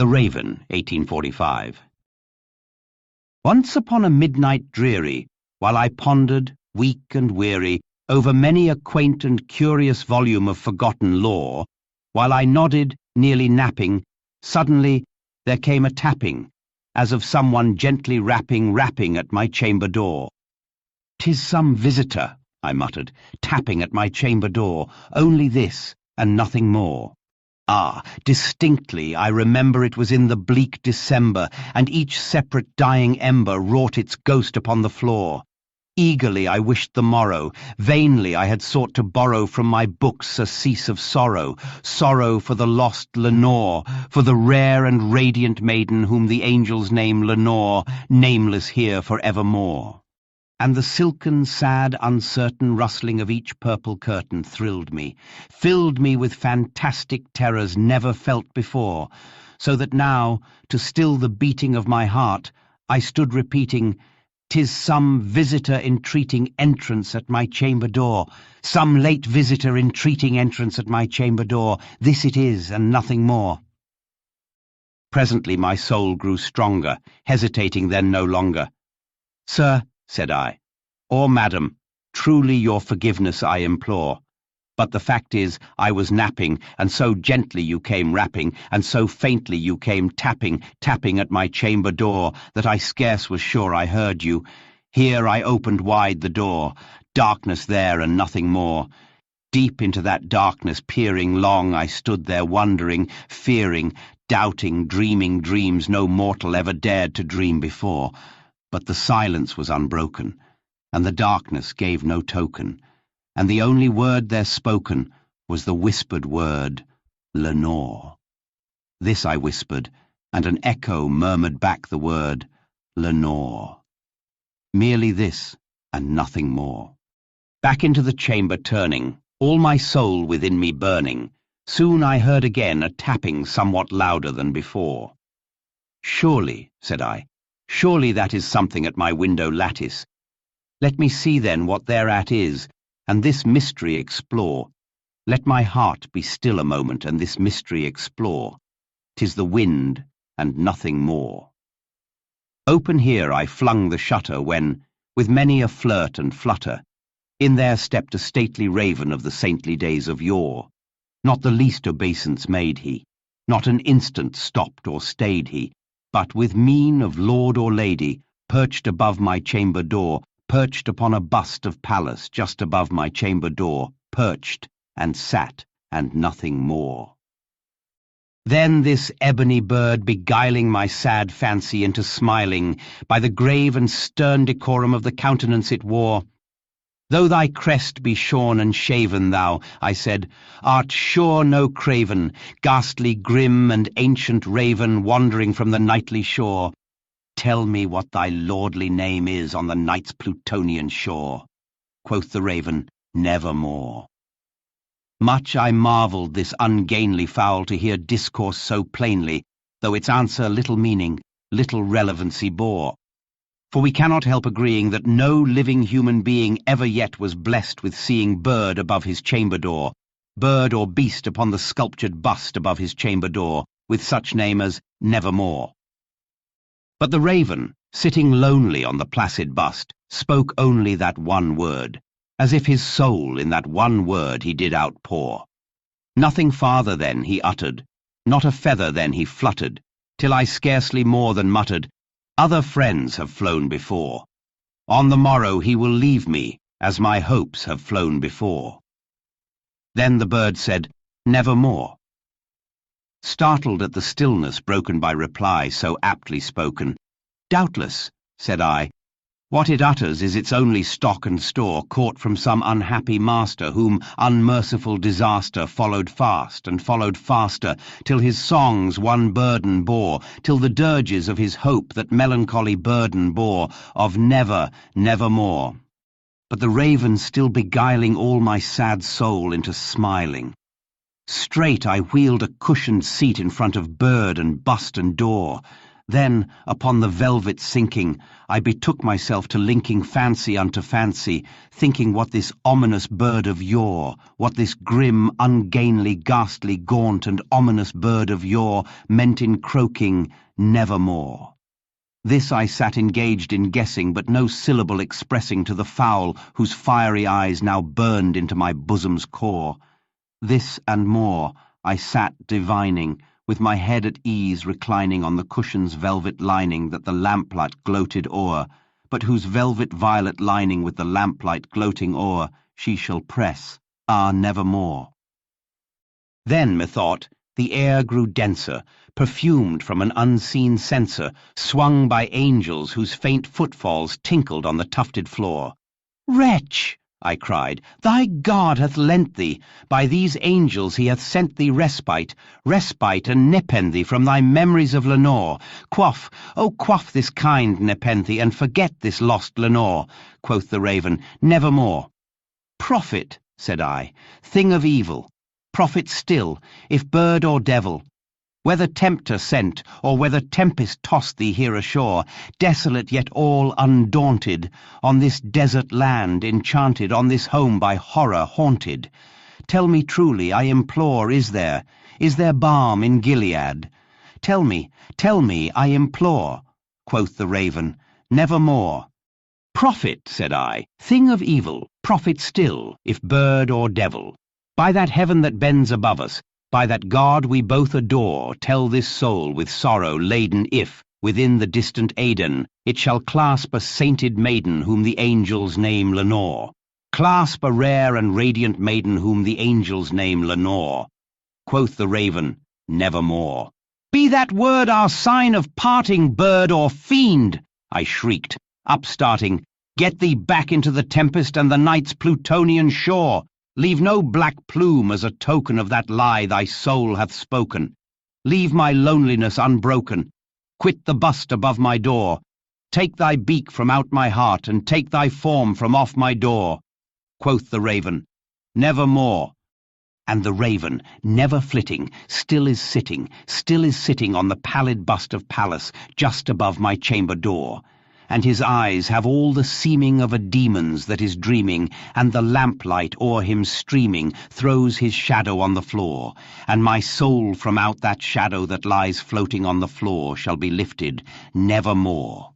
The Raven, 1845. Once upon a midnight dreary, while I pondered, weak and weary, over many a quaint and curious volume of forgotten lore, while I nodded, nearly napping, suddenly there came a tapping, as of someone gently rapping at my chamber door. "'Tis some visitor," I muttered, "tapping at my chamber door, only this, and nothing more." Ah, distinctly I remember it was in the bleak December, and each separate dying ember wrought its ghost upon the floor. Eagerly I wished the morrow, vainly I had sought to borrow from my books surcease of sorrow, sorrow for the lost Lenore, for the rare and radiant maiden whom the angels name Lenore, nameless here for evermore. And the silken, sad, uncertain rustling of each purple curtain thrilled me, filled me with fantastic terrors never felt before, so that now, to still the beating of my heart, I stood repeating, "'Tis some visitor entreating entrance at my chamber door, some late visitor entreating entrance at my chamber door, this it is, and nothing more." Presently my soul grew stronger, hesitating then no longer. "Sir," said I, "or madam, truly your forgiveness I implore. But the fact is, I was napping, and so gently you came rapping, and so faintly you came tapping at my chamber door, that I scarce was sure I heard you. Here I opened wide the door, darkness there and nothing more. Deep into that darkness peering long, I stood there wondering, fearing, doubting, dreaming dreams no mortal ever dared to dream before. But the silence was unbroken, and the darkness gave no token, and the only word there spoken was the whispered word, Lenore. This I whispered, and an echo murmured back the word, Lenore. Merely this, and nothing more. Back into the chamber turning, all my soul within me burning, soon I heard again a tapping somewhat louder than before. "Surely," said I, "surely that is something at my window lattice. Let me see then what thereat is, and this mystery explore. Let my heart be still a moment, and this mystery explore. 'Tis the wind, and nothing more." Open here I flung the shutter when, with many a flirt and flutter, in there stepped a stately raven of the saintly days of yore. Not the least obeisance made he, not an instant stopped or stayed he, but with mien of lord or lady, perched above my chamber door, perched upon a bust of Pallas just above my chamber door, perched, and sat, and nothing more. Then this ebony bird beguiling my sad fancy into smiling, by the grave and stern decorum of the countenance it wore, "Though thy crest be shorn and shaven, thou," I said, "art sure no craven, ghastly, grim, and ancient raven wandering from the nightly shore. Tell me what thy lordly name is on the night's Plutonian shore." Quoth the raven, "Nevermore." Much I marvelled this ungainly fowl to hear discourse so plainly, though its answer little meaning, little relevancy bore. For we cannot help agreeing that no living human being ever yet was blessed with seeing bird above his chamber door, bird or beast upon the sculptured bust above his chamber door, with such name as Nevermore. But the raven, sitting lonely on the placid bust, spoke only that one word, as if his soul in that one word he did outpour. Nothing farther then he uttered, not a feather then he fluttered, till I scarcely more than muttered, "Other friends have flown before. On the morrow he will leave me, as my hopes have flown before." Then the bird said, "Nevermore." Startled at the stillness broken by reply so aptly spoken, "Doubtless," said I, "what it utters is its only stock and store, caught from some unhappy master, whom unmerciful disaster followed fast and followed faster, till his songs one burden bore, till the dirges of his hope that melancholy burden bore, of never, nevermore." But the raven still beguiling all my sad soul into smiling. Straight I wheeled a cushioned seat in front of bird and bust and door, Then, upon the velvet sinking, I betook myself to linking fancy unto fancy, thinking what this ominous bird of yore, what this grim, ungainly, ghastly, gaunt, and ominous bird of yore meant in croaking, nevermore. This I sat engaged in guessing, but no syllable expressing to the fowl whose fiery eyes now burned into my bosom's core. This and more I sat divining, with my head at ease reclining on the cushion's velvet lining that the lamplight gloated o'er, but whose velvet violet lining with the lamplight gloating o'er she shall press, nevermore. Then, methought, the air grew denser, perfumed from an unseen censer, swung by angels whose faint footfalls tinkled on the tufted floor. "Wretch!" I cried, "thy God hath lent thee, by these angels he hath sent thee respite, and nepenthe from thy memories of Lenore. Quaff, oh quaff this kind nepenthe, and forget this lost Lenore," quoth the raven, "nevermore." "Prophet," said I, "thing of evil, prophet still, if bird or devil, whether tempter sent, or whether tempest tossed thee here ashore, desolate yet all undaunted, on this desert land enchanted, on this home by horror haunted. Tell me truly, I implore, is there balm in Gilead? Tell me, I implore," quoth the raven, "nevermore." "Prophet," said I, "thing of evil, prophet still, if bird or devil. By that heaven that bends above us, by that God we both adore, tell this soul with sorrow laden if, within the distant Aidenn, it shall clasp a sainted maiden whom the angels name Lenore. Clasp a rare and radiant maiden whom the angels name Lenore." Quoth the raven, "Nevermore." "Be that word our sign of parting, bird or fiend?" I shrieked, upstarting. "Get thee back into the tempest and the night's Plutonian shore. Leave no black plume as a token of that lie thy soul hath spoken. Leave my loneliness unbroken. Quit the bust above my door. Take thy beak from out my heart, and take thy form from off my door." Quoth the raven, "Nevermore." And the raven, never flitting, still is sitting on the pallid bust of Pallas just above my chamber door. And his eyes have all the seeming of a demon's that is dreaming, and the lamplight o'er him streaming throws his shadow on the floor, and my soul from out that shadow that lies floating on the floor shall be lifted nevermore.